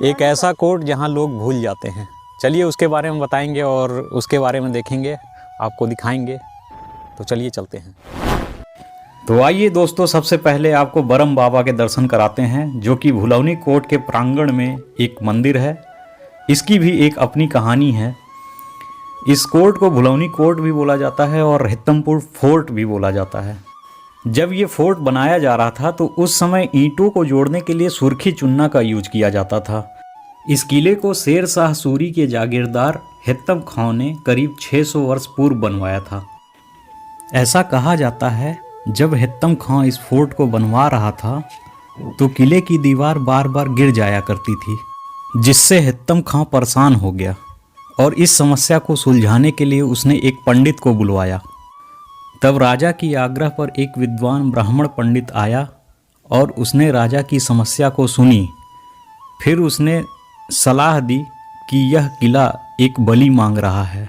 एक ऐसा कोर्ट जहां लोग भूल जाते हैं। चलिए उसके बारे में बताएंगे और उसके बारे में देखेंगे, आपको दिखाएंगे। तो चलिए चलते हैं। तो आइए दोस्तों, सबसे पहले आपको ब्रह्म बाबा के दर्शन कराते हैं, जो कि भुलौनी कोर्ट के प्रांगण में एक मंदिर है। इसकी भी एक अपनी कहानी है। इस कोर्ट को भुलौनी कोर्ट भी बोला जाता है और हित्तमपुर फोर्ट भी बोला जाता है। जब ये फोर्ट बनाया जा रहा था तो उस समय ईंटों को जोड़ने के लिए सुर्खी चुन्ना का यूज किया जाता था। इस किले को शेर शाह सूरी के जागीरदार हित्तम खां ने करीब 600 वर्ष पूर्व बनवाया था। ऐसा कहा जाता है जब हित्तम खां इस फोर्ट को बनवा रहा था तो किले की दीवार बार बार गिर जाया करती थी, जिससे हित्तम खां परेशान हो गया और इस समस्या को सुलझाने के लिए उसने एक पंडित को बुलवाया। तब राजा की आग्रह पर एक विद्वान ब्राह्मण पंडित आया और उसने राजा की समस्या को सुनी। फिर उसने सलाह दी कि यह किला एक बलि मांग रहा है,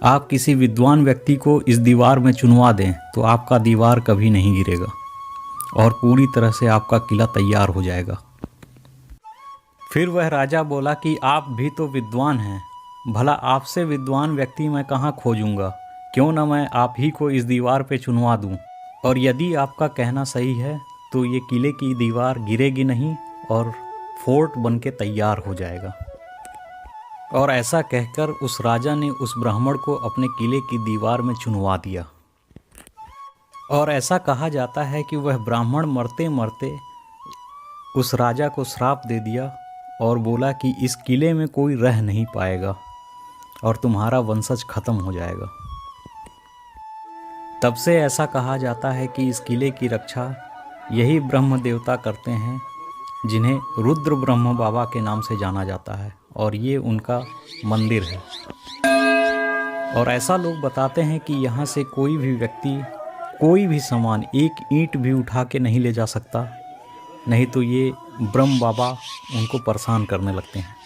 आप किसी विद्वान व्यक्ति को इस दीवार में चुनवा दें तो आपका दीवार कभी नहीं गिरेगा और पूरी तरह से आपका किला तैयार हो जाएगा। फिर वह राजा बोला कि आप भी तो विद्वान हैं, भला आपसे विद्वान व्यक्ति मैं कहाँ खोजूंगा, क्यों न मैं आप ही को इस दीवार पे चुनवा दूं, और यदि आपका कहना सही है तो ये किले की दीवार गिरेगी नहीं और फोर्ट बन के तैयार हो जाएगा। और ऐसा कहकर उस राजा ने उस ब्राह्मण को अपने किले की दीवार में चुनवा दिया। और ऐसा कहा जाता है कि वह ब्राह्मण मरते मरते उस राजा को श्राप दे दिया और बोला कि इस किले में कोई रह नहीं पाएगा और तुम्हारा वंशज खत्म हो जाएगा। तब से ऐसा कहा जाता है कि इस किले की रक्षा यही ब्रह्म देवता करते हैं, जिन्हें रुद्र ब्रह्म बाबा के नाम से जाना जाता है, और ये उनका मंदिर है। और ऐसा लोग बताते हैं कि यहाँ से कोई भी व्यक्ति कोई भी सामान, एक ईंट भी उठा के नहीं ले जा सकता, नहीं तो ये ब्रह्म बाबा उनको परेशान करने लगते हैं।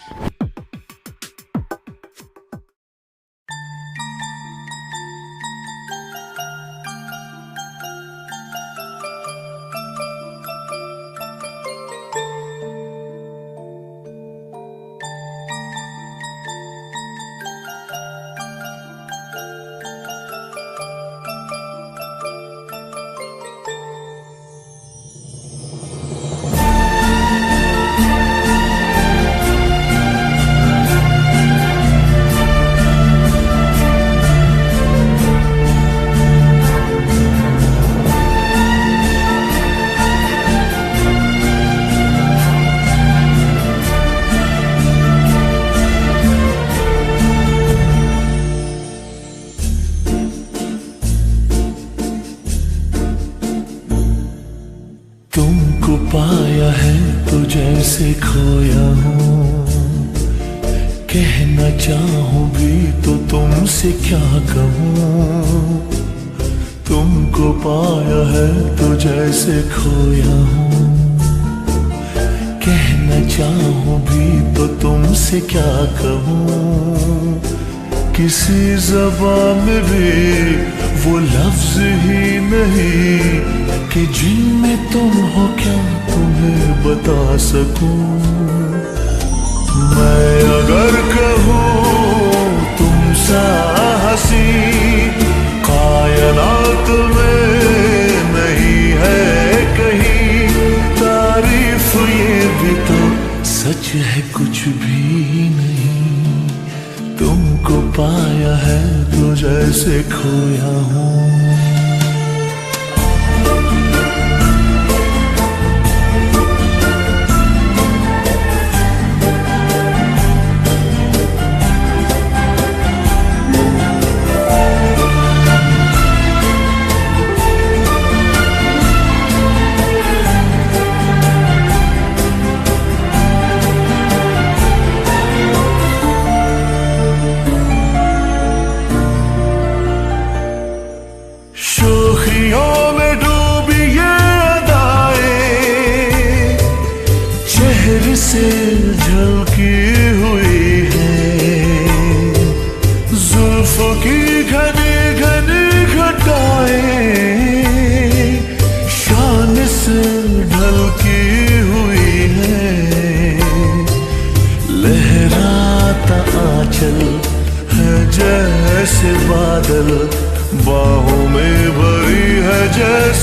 तुमको पाया है तो जैसे खोया हूँ, कहना चाहूँ भी तो तुमसे क्या कहूँ। तुमको पाया है तो जैसे खोया हूँ, कहना चाहूँ भी तो तुमसे क्या कहूँ। किसी ज़बान में भी वो लफ्ज़ ही नहीं कि जिनमें तुम हो क्या तुम्हें बता सकूं। मैं अगर कहूँ तुम सा हंसी कायनात में नहीं है कहीं, तारीफ ये भी तो सच है कुछ भी नहीं। तुमको पाया है तो जैसे खोया हूँ।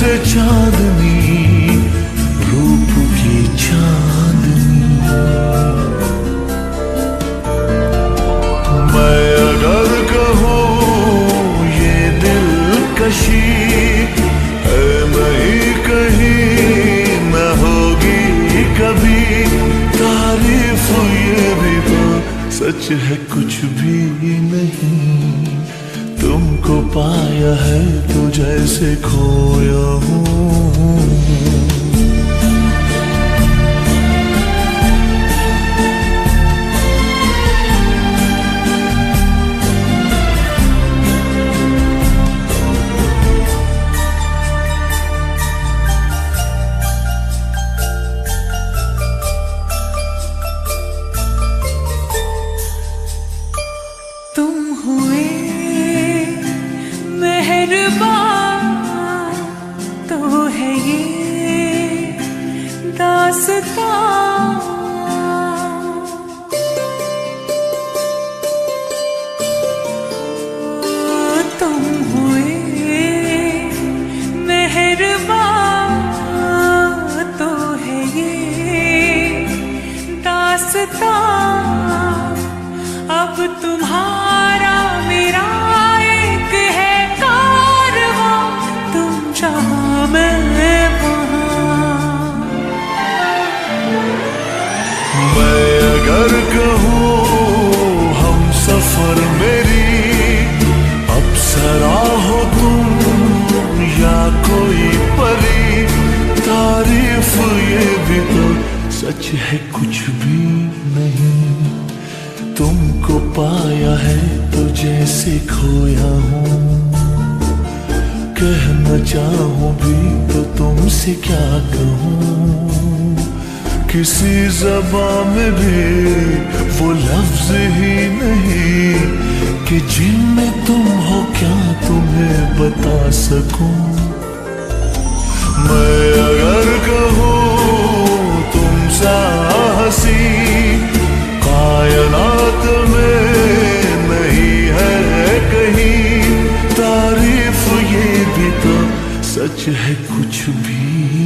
जैसे चांदनी, रूप की चांदनी। मैं अगर कहूँ ये दिलकशी है नहीं कहीं न होगी कभी, तारीफ ये भी तो सच है कुछ भी नहीं। तुमको पाया है तो जैसे खोया हूँ। तुम हुए मेहरबान तो है ये दास्तां। अब तुम्हारा मेरा एक है कारवां, तुम जहाँ मैं वहाँ। मैं अगर कहूँ हम सफर मेरी अप्सरा हो तुम या कोई परी, तारीफ ये भी तो सच है कुछ भी नहीं। तुमको पाया है तो जैसे खोया हूँ। कहना चाहूँ भी तो तुमसे क्या कहूँ। किसी ज़बान में भी वो लफ्ज़ ही नहीं कि जिनमें तुम हो क्या तुम्हें बता सकूं। मैं अगर कहूँ तुम सा हंसी कायनात में नहीं है कहीं, तारीफ ये भी तो सच है कुछ भी